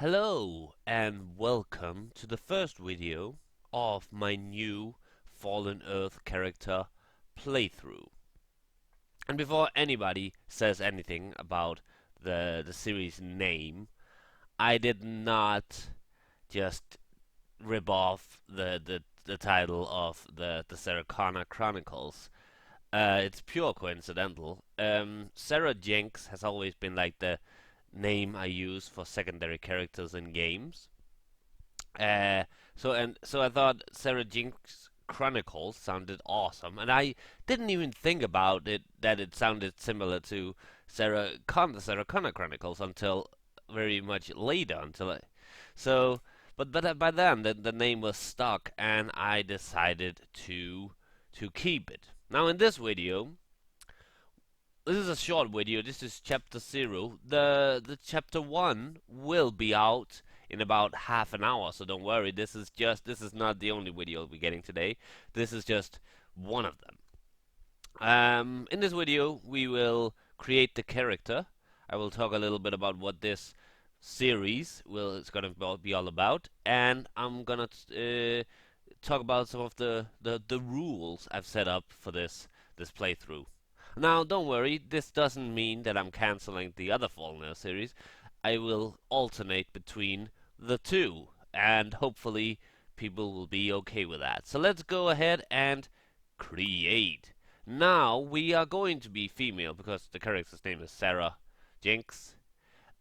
Hello and welcome to the first video of my new Fallen Earth character playthrough. And before anybody says anything about the series name, I did not just rip off the title of the Cira Chronicles. It's pure coincidental. Cira Jinx has always been like the name I use for secondary characters in games. Uh, so I thought Sarah Jinx Chronicles sounded awesome, and I didn't even think about it that it sounded similar to Sarah Connor Chronicles until very much later. So, but by then the name was stuck, and I decided to keep it. Now in this video, this is a short video. This is chapter 0. The chapter 1 will be out in about half an hour, so don't worry. This is not the only video we'll be getting today. This is just one of them. In this video we will create the character. I will talk a little bit about what this series is gonna be all about, and I'm gonna talk about some of the rules I've set up for this playthrough. Now, don't worry, this doesn't mean that I'm canceling the other Fallen Earth series. I will alternate between the two, and hopefully people will be okay with that. So let's go ahead and create. Now, we are going to be female because the character's name is Cira Jinx.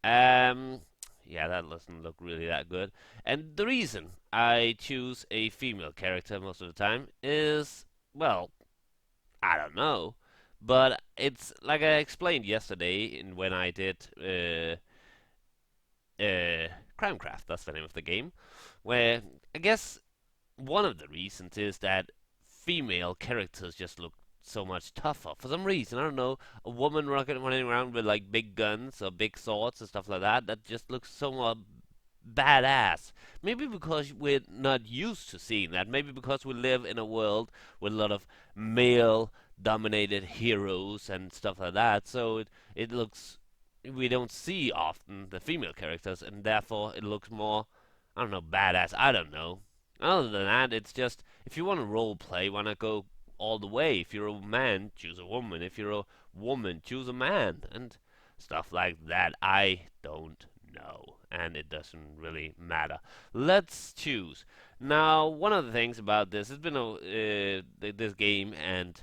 Um, yeah, that doesn't look really that good. And the reason I choose a female character most of the time is, well, I don't know. But it's like I explained yesterday when I did Crimecraft, that's the name of the game, where I guess one of the reasons is that female characters just look so much tougher. For some reason, I don't know, a woman running around with like big guns or big swords and stuff like that just looks so much badass. Maybe because we're not used to seeing that. Maybe because we live in a world with a lot of male dominated heroes and stuff like that. So it looks we don't see often the female characters, and therefore it looks more, I don't know, badass. I don't know. Other than that, it's just if you want to role play, why not go all the way? If you're a man, choose a woman. If you're a woman, choose a man, and stuff like that. I don't know, and it doesn't really matter. Let's choose. Now, one of the things about this has been this game and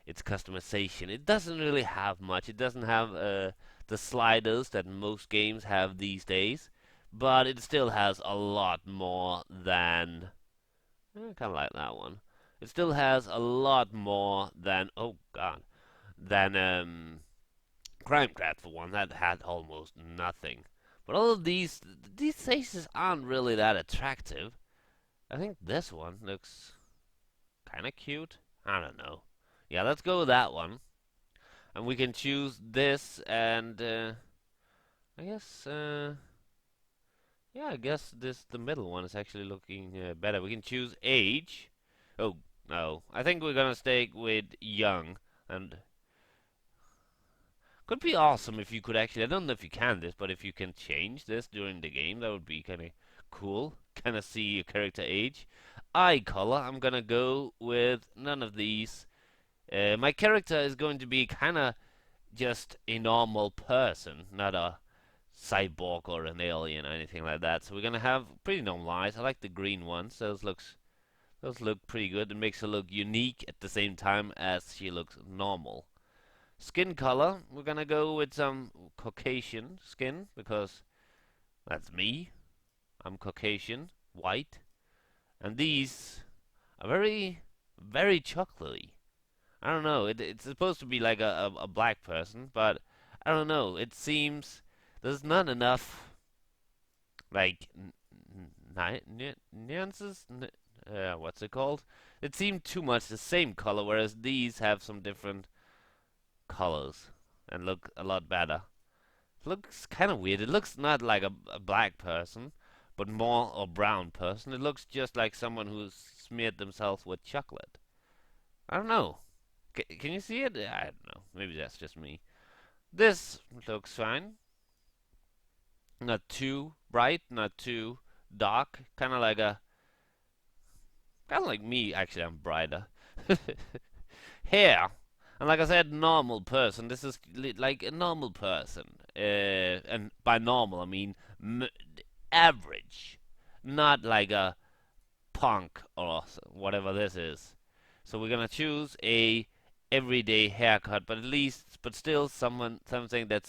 its customization. It doesn't really have much. It doesn't have the sliders that most games have these days, but it still has a lot more than. I kind of like that one. It still has a lot more than. Oh God, than Crimecraft for one. That had almost nothing. But all of these faces aren't really that attractive. I think this one looks kind of cute. I don't know. Yeah, let's go with that one. And we can choose this, and I guess, yeah, I guess the middle one is actually looking better. We can choose age. Oh no, I think we're gonna stay with young, and could be awesome if you could actually. I don't know if you can this, but if you can change this during the game, that would be kind of cool. Kind of see your character age. Eye color. I'm gonna go with none of these. My character is going to be kind of just a normal person, not a cyborg or an alien or anything like that. So we're gonna have pretty normal eyes. I like the green ones. Those look pretty good. It makes her look unique at the same time as she looks normal. Skin color, we're gonna go with some Caucasian skin because that's me. I'm Caucasian, white, and these are very chocolatey. I don't know. It's supposed to be like a black person, but I don't know. It seems there's not enough like nuances. What's it called? It seemed too much the same color, whereas these have some different colors and look a lot better. It looks kind of weird. It looks not like a black person, but more a brown person. It looks just like someone who's smeared themselves with chocolate. I don't know. Can you see it? I don't know. Maybe that's just me. This looks fine. Not too bright, not too dark. Kind of like me. Actually, I'm brighter. Hair, and like I said, normal person. This is like a normal person, and by normal I mean m- average, not like a punk or whatever this is. So we're gonna choose a everyday haircut, but at least, but still, something that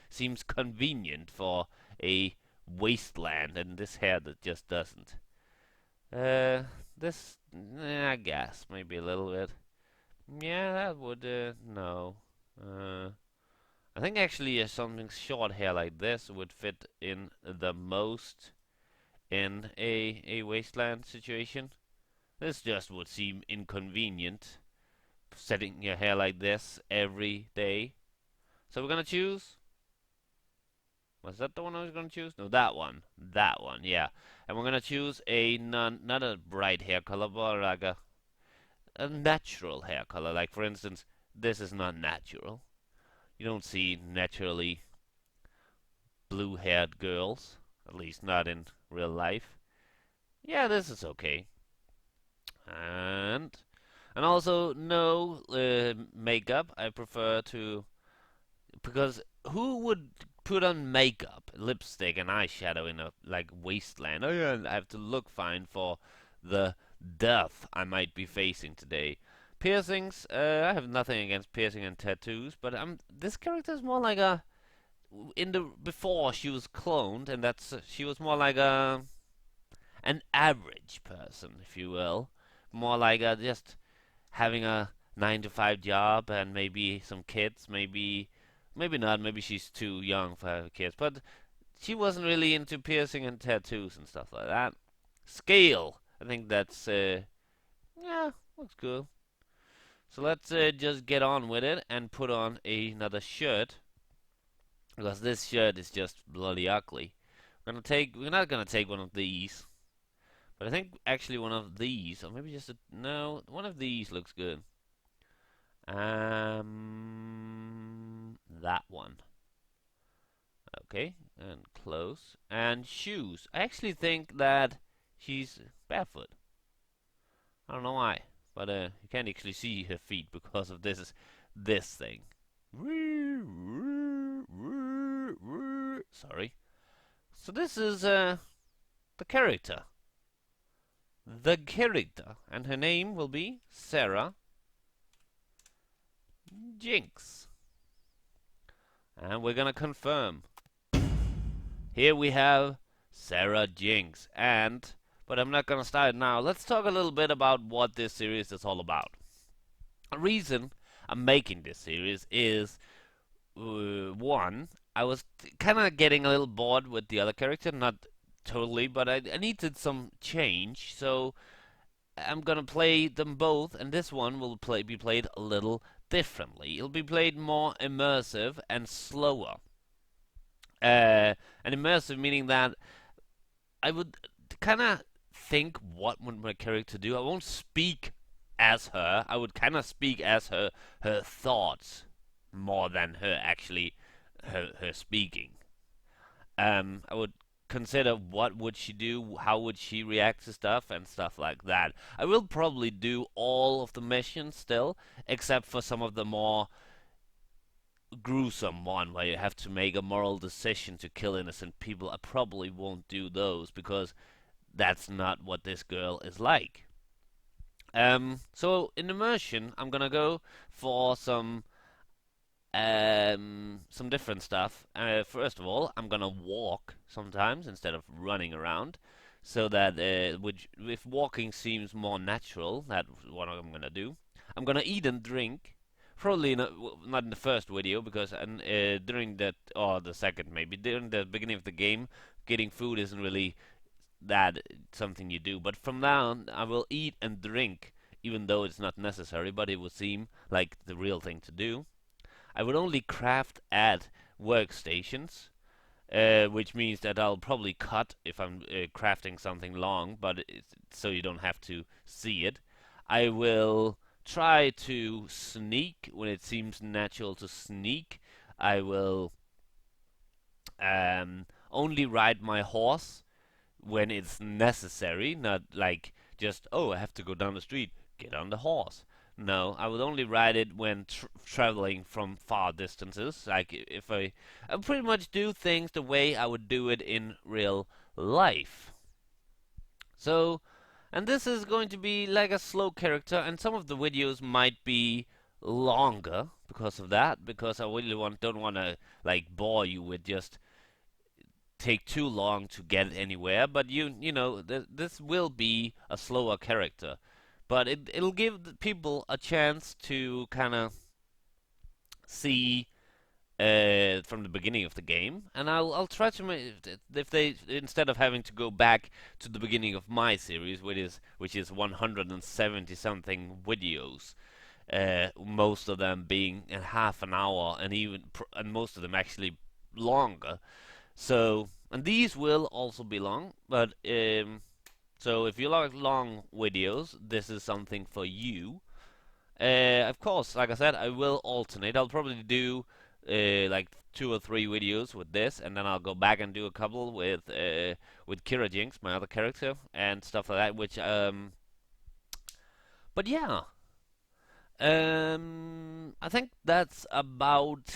seems convenient for a wasteland, and this hair that just doesn't. This, I guess, maybe a little bit. Yeah, that would, no. Uh, I think actually something short hair like this would fit in the most in a wasteland situation. This just would seem inconvenient, setting your hair like this every day. So we're gonna choose. Was that the one I was gonna choose? No, that one. That one, yeah. And we're gonna choose a not a bright hair color, but like a natural hair color. Like for instance, this is not natural. You don't see naturally blue-haired girls, at least not in real life. Yeah, this is okay. And also no makeup. I prefer to, because who would put on makeup, lipstick, and eyeshadow in a like wasteland? Oh yeah, I have to look fine for the death I might be facing today. Piercings. I have nothing against piercing and tattoos, but this character is more like a in the before she was cloned, and that's she was more like a an average person, if you will, more like a just having a 9 to 5 job and maybe some kids, maybe not, maybe she's too young for having kids, but she wasn't really into piercing and tattoos and stuff like that. Scale, I think that's yeah, looks good. So let's just get on with it and put on another shirt, because this shirt is just bloody ugly. We're not gonna take one of these, but I think actually one of these, or maybe just no, one of these looks good. That one. Okay, and close. And shoes. I actually think that she's barefoot. I don't know why, but you can't actually see her feet because of this thing. Sorry. So this is the character. The character, and her name will be Cira Jinx. And we're gonna confirm. Here we have Cira Jinx, but I'm not gonna start now. Let's talk a little bit about what this series is all about. The reason I'm making this series is one, I was kind of getting a little bored with the other character, not totally, but I needed some change, so I'm gonna play them both, and this one will be played a little differently. It'll be played more immersive and slower. And immersive meaning that I would kind of think what would my character do. I won't speak as her. I would kind of speak as her thoughts more than her actually her speaking. I would consider what would she do, how would she react to stuff, and stuff like that. I will probably do all of the missions still, except for some of the more gruesome one where you have to make a moral decision to kill innocent people. I probably won't do those because that's not what this girl is like. So in immersion, I'm gonna go for some different stuff. First of all, I'm gonna walk sometimes instead of running around, so that which if walking seems more natural, that's what I'm gonna do. I'm gonna eat and drink. Probably not in the first video because during that or the second maybe during the beginning of the game, getting food isn't really that something you do. But from now on, I will eat and drink, even though it's not necessary. But it would seem like the real thing to do. I would only craft at workstations, which means that I'll probably cut if I'm crafting something long, but so you don't have to see it. I will try to sneak when it seems natural to sneak. I will only ride my horse when it's necessary, not like just, oh, I have to go down the street, get on the horse. No, I would only ride it when traveling from far distances. Like if I pretty much do things the way I would do it in real life. So, and this is going to be like a slow character, and some of the videos might be longer because of that, because I really don't want to like bore you with just take too long to get anywhere. But you know, this will be a slower character, but it'll give the people a chance to kind of see from the beginning of the game, and I'll try to make if they, instead of having to go back to the beginning of my series, which is 170 something videos, most of them being in half an hour, and and most of them actually longer. So, and these will also be long, but so if you like long videos, this is something for you. Of course, like I said, I will alternate. I'll probably do like 2 or 3 videos with this, and then I'll go back and do a couple with Cira Jinx, my other character, and stuff like that. But yeah, I think that's about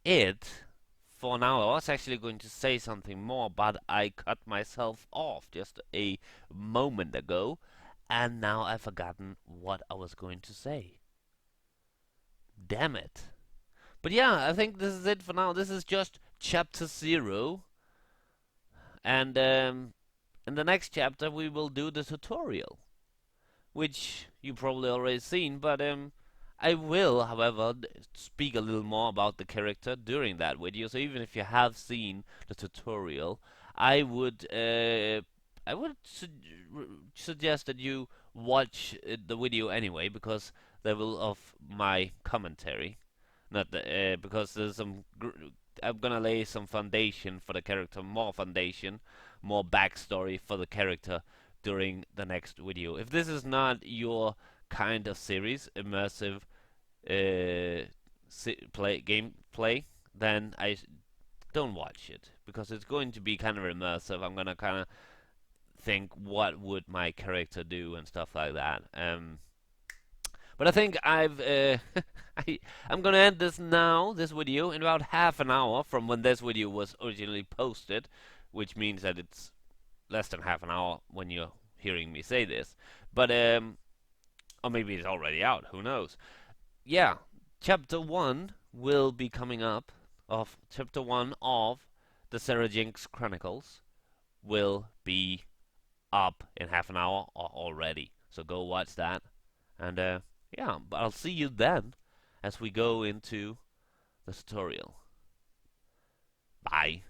it for now. I was actually going to say something more, but I cut myself off just a moment ago, and now I've forgotten what I was going to say. Damn it. But yeah, I think this is it for now. This is just chapter 0, and in the next chapter we will do the tutorial, which you probably already seen, but I will, however, speak a little more about the character during that video. So even if you have seen the tutorial, I would suggest that you watch the video anyway, because there will of my commentary, not because there's I'm gonna lay some foundation for the character, more foundation, more backstory for the character during the next video. If this is not your kind of series, immersive gameplay, then I don't watch it, because it's going to be kind of immersive. I'm gonna kind of think what would my character do and stuff like that. But I think I'm gonna end this video, in about half an hour from when this video was originally posted, which means that it's less than half an hour when you're hearing me say this. But or maybe it's already out. Who knows? Yeah, chapter 1 will be coming up. Of chapter 1 of the Cira Jinx Chronicles will be up in half an hour already. So go watch that, and yeah, but I'll see you then as we go into the tutorial. Bye.